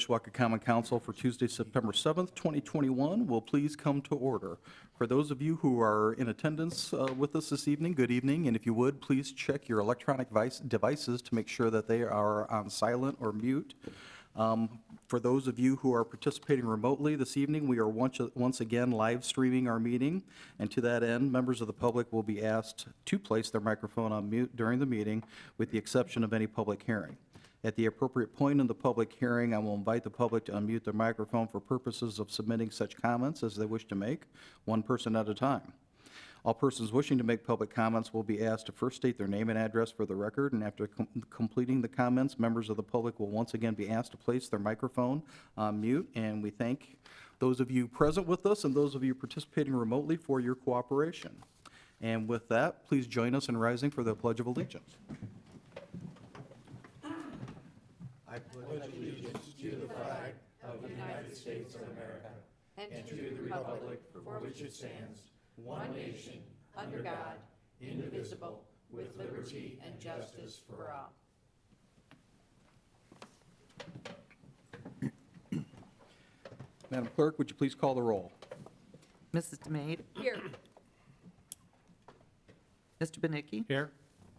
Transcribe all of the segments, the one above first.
Mishawaka Common Council for Tuesday, September 7th, 2021 will please come to order. For those of you who are in attendance with us this evening, good evening, and if you would, please check your electronic devices to make sure that they are on silent or mute. For those of you who are participating remotely this evening, we are once again live streaming our meeting, and to that end, members of the public will be asked to place their microphone on mute during the meeting, with the exception of any public hearing. At the appropriate point in the public hearing, I will invite the public to unmute their microphone for purposes of submitting such comments as they wish to make, one person at a time. All persons wishing to make public comments will be asked to first state their name and address for the record, and after completing the comments, members of the public will once again be asked to place their microphone on mute, and we thank those of you present with us and those of you participating remotely for your cooperation. And with that, please join us in rising for the Pledge of Allegiance. I pledge allegiance to the flag of the United States of America and to the republic for which it stands, one nation, under God, indivisible, with liberty and justice for all. Madam Clerk, would you please call the roll? Mrs. DeMade? Here. Mr. Benicki? Here.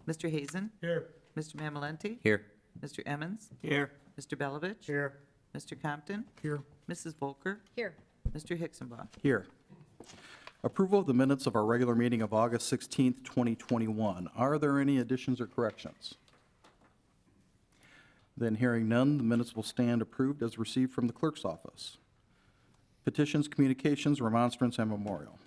Mr. Hazen? Here. Mr. Mamalenti? Here. Mr. Emmons? Here. Mr. Belovich? Here. Mr. Compton? Here. Mrs. Volker? Here. Mr. Hicksenbaugh? Here. Approval of the minutes of our regular meeting of August 16th, 2021. Are there any additions or corrections? Then hearing none, the minutes will stand approved as received from the clerk's office. Petitions, communications, remonstrance, and memorial.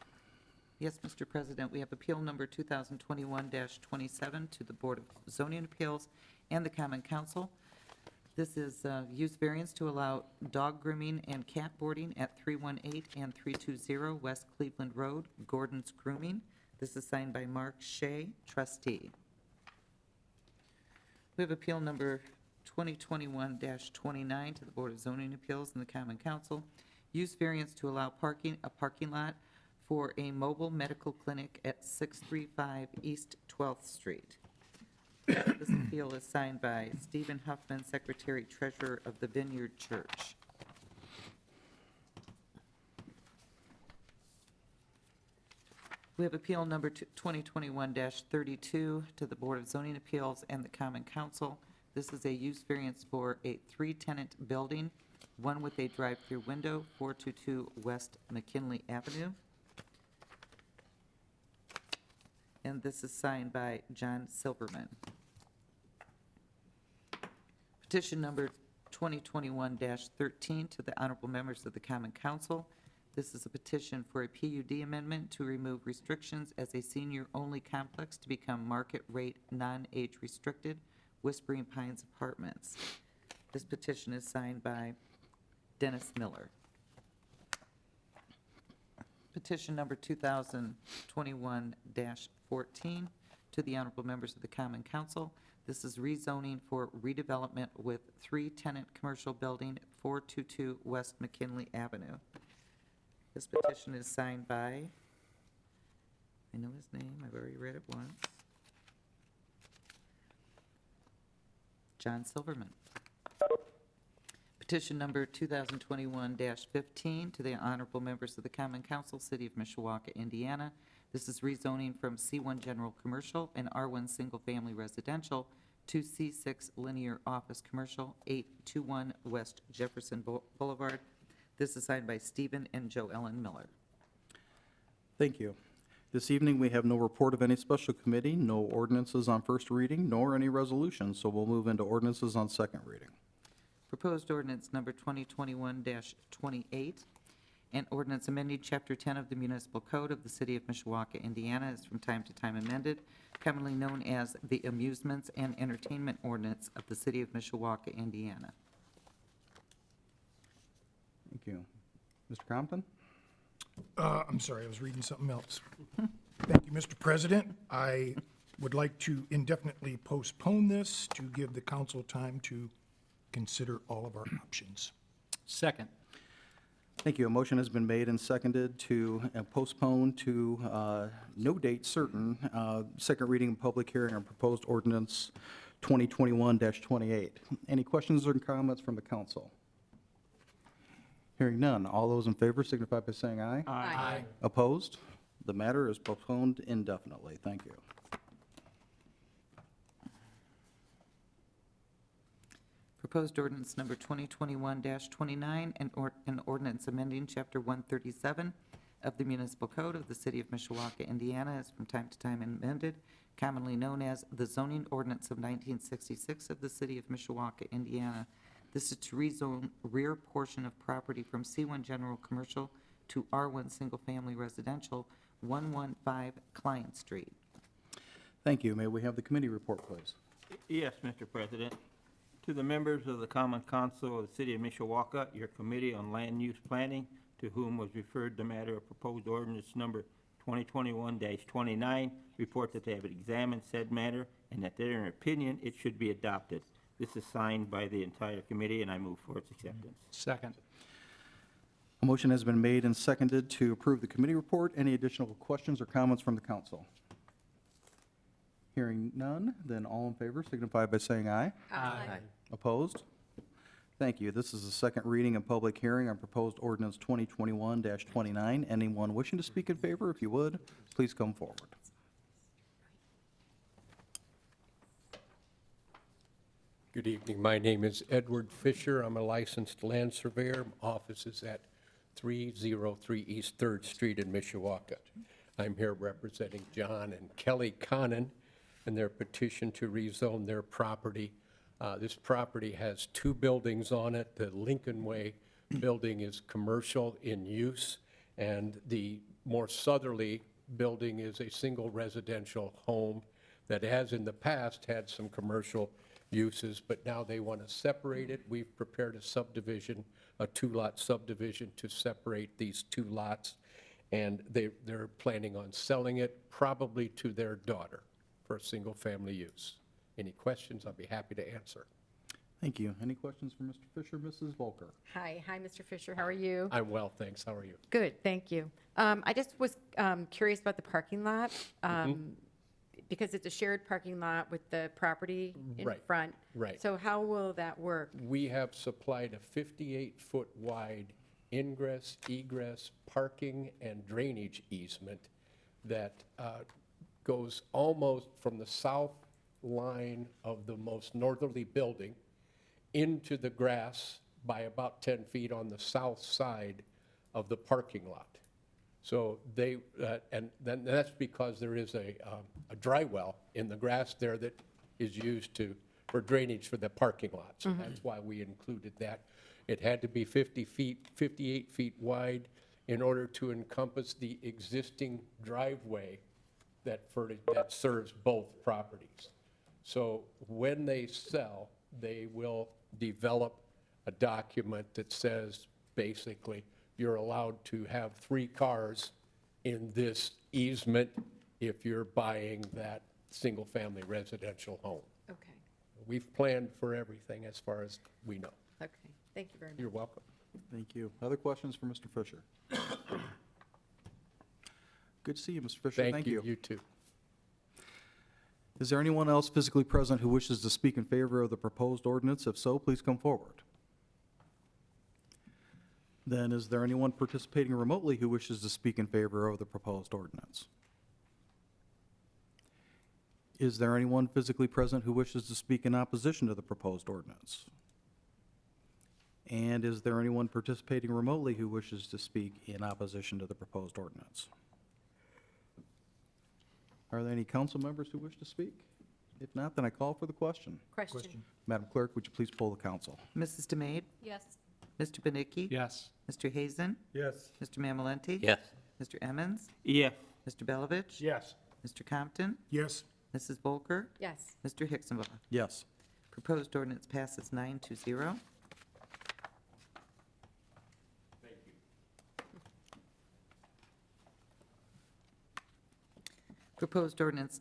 Yes, Mr. President, we have appeal number 2021-27 to the Board of Zoning Appeals and the Common Council. This is use variance to allow dog grooming and cat boarding at 318 and 320 West Cleveland Road, Gordon's Grooming. This is signed by Mark Shea, trustee. We have appeal number 2021-29 to the Board of Zoning Appeals and the Common Council. Use variance to allow a parking lot for a mobile medical clinic at 635 East 12th Street. This appeal is signed by Stephen Huffman, Secretary Treasurer of the Vineyard Church. We have appeal number 2021-32 to the Board of Zoning Appeals and the Common Council. This is a use variance for a 3-tenant building, one with a drive-through window, 422 West McKinley Avenue. And this is signed by John Silverman. Petition number 2021-13 to the honorable members of the Common Council. This is a petition for a PUD amendment to remove restrictions as a senior-only complex to become market-rate, non-age restricted Whispering Pines Apartments. This petition is signed by Dennis Miller. Petition number 2021-14 to the honorable members of the Common Council. This is rezoning for redevelopment with 3-tenant commercial building, 422 West McKinley Avenue. This petition is signed by, I know his name, I've already read it once, John Silverman. Petition number 2021-15 to the honorable members of the Common Council, City of Mishawaka, Indiana. This is rezoning from C1 General Commercial and R1 Single Family Residential to C6 Linear Office Commercial, 821 West Jefferson Boulevard. This is signed by Stephen and Joe Ellen Miller. Thank you. This evening, we have no report of any special committee, no ordinances on first reading, nor any resolutions, so we'll move into ordinances on second reading. Proposed ordinance number 2021-28, an ordinance amending Chapter 10 of the Municipal Code of the City of Mishawaka, Indiana, is from time to time amended, commonly known as the Amusements and Entertainment Ordinance of the City of Mishawaka, Indiana. Thank you. Mr. Compton? I'm sorry, I was reading something else. Thank you, Mr. President. I would like to indefinitely postpone this to give the council time to consider all of our options. Second. Thank you. A motion has been made and seconded to postpone to no date certain second reading and public hearing on proposed ordinance 2021-28. Any questions or comments from the council? Hearing none. All those in favor signify by saying aye. Aye. Opposed? The matter is postponed indefinitely. Thank you. Proposed ordinance number 2021-29, an ordinance amending Chapter 137 of the Municipal Code of the City of Mishawaka, Indiana, as from time to time amended, commonly known as the zoning ordinance of 1966 of the City of Mishawaka, Indiana. This is to rezone rear portion of property from C1 General Commercial to R1 Single Family Residential, 115 Client Street. Thank you. May we have the committee report, please? Yes, Mr. President. To the members of the Common Council of the City of Mishawaka, your Committee on Land Use Planning, to whom was referred the matter of proposed ordinance number 2021-29, report that they have examined said matter and that in their opinion, it should be adopted. This is signed by the entire committee, and I move for its acceptance. Second. A motion has been made and seconded to approve the committee report. Any additional questions or comments from the council? Hearing none, then all in favor signify by saying aye. Aye. Opposed? Thank you. This is the second reading and public hearing on proposed ordinance 2021-29. Anyone wishing to speak in favor, if you would, please come forward. Good evening. My name is Edward Fisher. I'm a licensed land surveyor. My office is at 303 East 3rd Street in Mishawaka. I'm here representing John and Kelly Conan and their petition to rezone their property. This property has two buildings on it. The Lincoln Way building is commercial in use, and the more southerly building is a single residential home that has in the past had some commercial uses, but now they want to separate it. We've prepared a subdivision, a two-lot subdivision to separate these two lots, and they're planning on selling it probably to their daughter for a single-family use. Any questions, I'll be happy to answer. Thank you. Any questions for Mr. Fisher? Mrs. Volker? Hi, Mr. Fisher, how are you? I'm well, thanks. How are you? Good, thank you. I just was curious about the parking lot, because it's a shared parking lot with the property in Right, front. right. So how will that work? We have supplied a 58-foot wide ingress, egress, parking, and drainage easement that goes almost from the south line of the most northerly building into the grass by about 10 feet on the south side of the parking lot. So they, and then that's because there is a dry well in the grass there that is used for drainage for the parking lot. So that's why we included that. It had to be 58 feet wide in order to encompass the existing driveway that serves both properties. So when they sell, they will develop a document that says, basically, you're allowed to have 3 cars in this easement if you're buying that single-family residential home. Okay, We've planned for everything as far as we know. okay, thank you very much. You're welcome. Thank you. Other questions for Mr. Fisher? Good to see you, Mr. Fisher. Thank you. You too. Is there anyone else physically present who wishes to speak in favor of the proposed ordinance? If so, please come forward. Then is there anyone participating remotely who wishes to speak in favor of the proposed ordinance? Is there anyone physically present who wishes to speak in opposition to the proposed ordinance? And is there anyone participating remotely who wishes to speak in opposition to the proposed ordinance? Are there any council members who wish to speak? If not, then I call for the question. Question? Madam Clerk, would you please poll the council? Mrs. DeMaid? Yes. Mr. Benicki? Yes. Mr. Hazen? Yes. Mr. Mamalenti? Yes. Mr. Emmons? Yes. Mr. Belovich? Yes. Mr. Compton? Yes, Mrs. Volker? Yes. Mr. Hicksonbaugh? Yes. Proposed ordinance passes 9-0. Proposed ordinance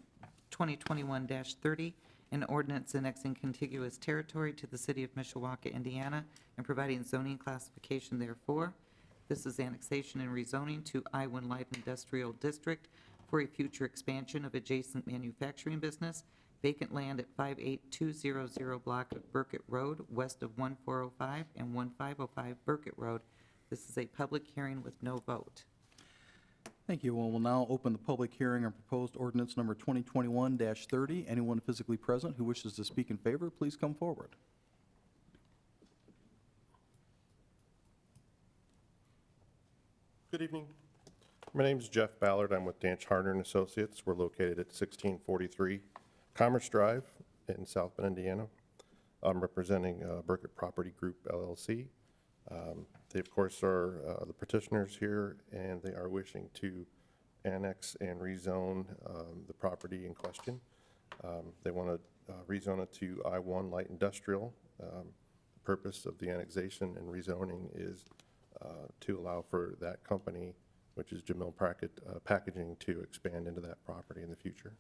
2021-30, an ordinance annexing contiguous territory to the city of Mishawaka, Indiana, and providing zoning classification therefore. This is annexation and rezoning to I-1 Light Industrial District for a future expansion of adjacent manufacturing business, vacant land at 58200 block of Burkett Road, west of 1405 and 1505 Burkett Road. This is a public hearing with no vote. Thank you. Well, we'll now open the public hearing on proposed ordinance number 2021-30. Anyone physically present who wishes to speak in favor, please come forward. Good evening. My name is Jeff Ballard. I'm with Danch Harder and Associates. We're located at 1643 Commerce Drive in South Bend, Indiana. I'm representing Burkett Property Group LLC. They, of course, are the petitioners here, and they are wishing to annex and rezone the property in question. They want to rezone it to I-1 Light Industrial. The purpose of the annexation and rezoning is to allow for that company, which is Jamil Packaging, to expand into that property in the future.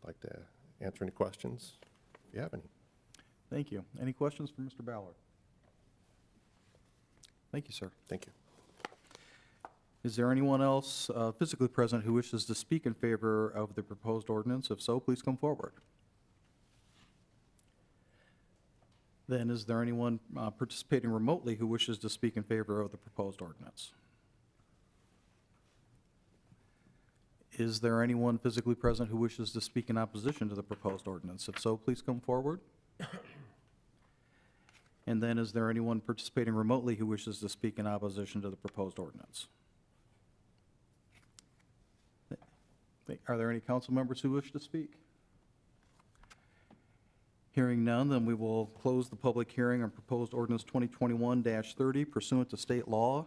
I'd like to answer any questions if you have any. Thank you. Any questions for Mr. Ballard? Thank you, sir. Thank you. Is there anyone else physically present who wishes to speak in favor of the proposed ordinance? If so, please come forward. Then is there anyone participating remotely who wishes to speak in favor of the proposed ordinance? Is there anyone physically present who wishes to speak in opposition to the proposed ordinance? If so, please come forward. And then is there anyone participating remotely who wishes to speak in opposition to the proposed ordinance? Are there any council members who wish to speak? Hearing none, then we will close the public hearing on proposed ordinance 2021-30 pursuant to state law.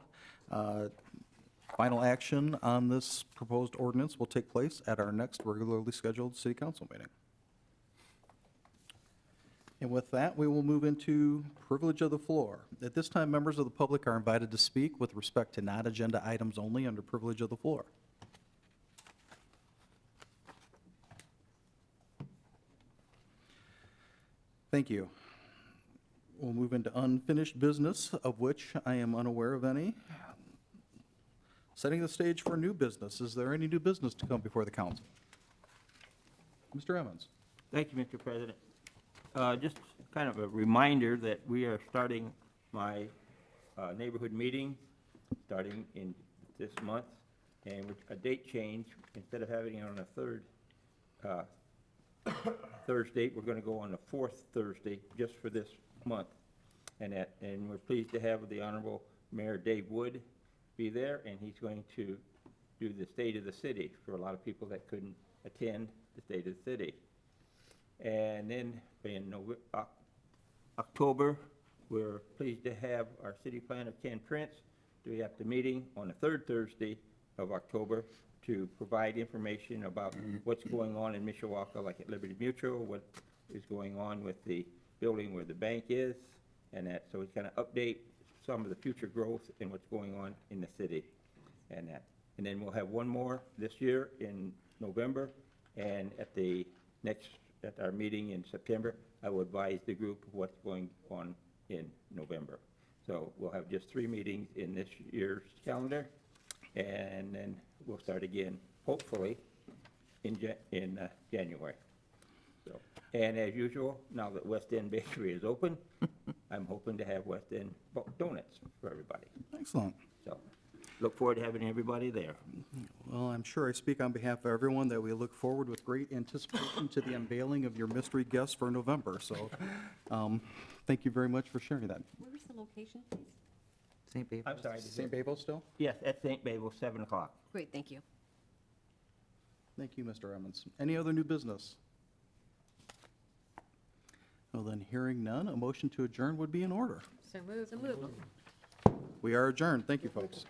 Final action on this proposed ordinance will take place at our next regularly scheduled city council meeting. And with that, we will move into privilege of the floor. At this time, members of the public are invited to speak with respect to non-agenda items only under privilege of the floor. Thank you. We'll move into unfinished business, of which I am unaware of any. Setting the stage for new business. Is there any new business to come before the council? Mr. Evans. Thank you, Mr. President. Just kind of a reminder that we are starting my neighborhood meeting, starting in this month, and with a date change. Instead of having it on a third Thursday, we're going to go on the fourth Thursday just for this month. And we're pleased to have the Honorable Mayor Dave Wood be there, and he's going to do the State of the City for a lot of people that couldn't attend the State of the City. And then in October, we're pleased to have our city planner, Ken Prince, do have the meeting on the third Thursday of October to provide information about what's going on in Mishawaka, like at Liberty Mutual, what is going on with the building where the bank is, and that. So it's kind of update some of the future growth and what's going on in the city, and that. And then we'll have one more this year in November, and at our meeting in September, I will advise the group of what's going on in November. So we'll have just 3 meetings in this year's calendar, and then we'll start again, hopefully, in January. So, and as usual, now that West End Bakery is open, I'm hoping to have West End donuts for everybody. Excellent. So look forward to having everybody there. Well, I'm sure I speak on behalf of everyone that we look forward with great anticipation to the unveiling of your mystery guests for November. So thank you very much for sharing that. Where is the location, please? St. Babe. I'm sorry. St. Babel still? Yes, at St. Babel, 7 o'clock. Great, thank you. Thank you, Mr. Emmons. Any other new business? Well, then, hearing none, a motion to adjourn would be in order. So moved. So moved. We are adjourned. Thank you, folks.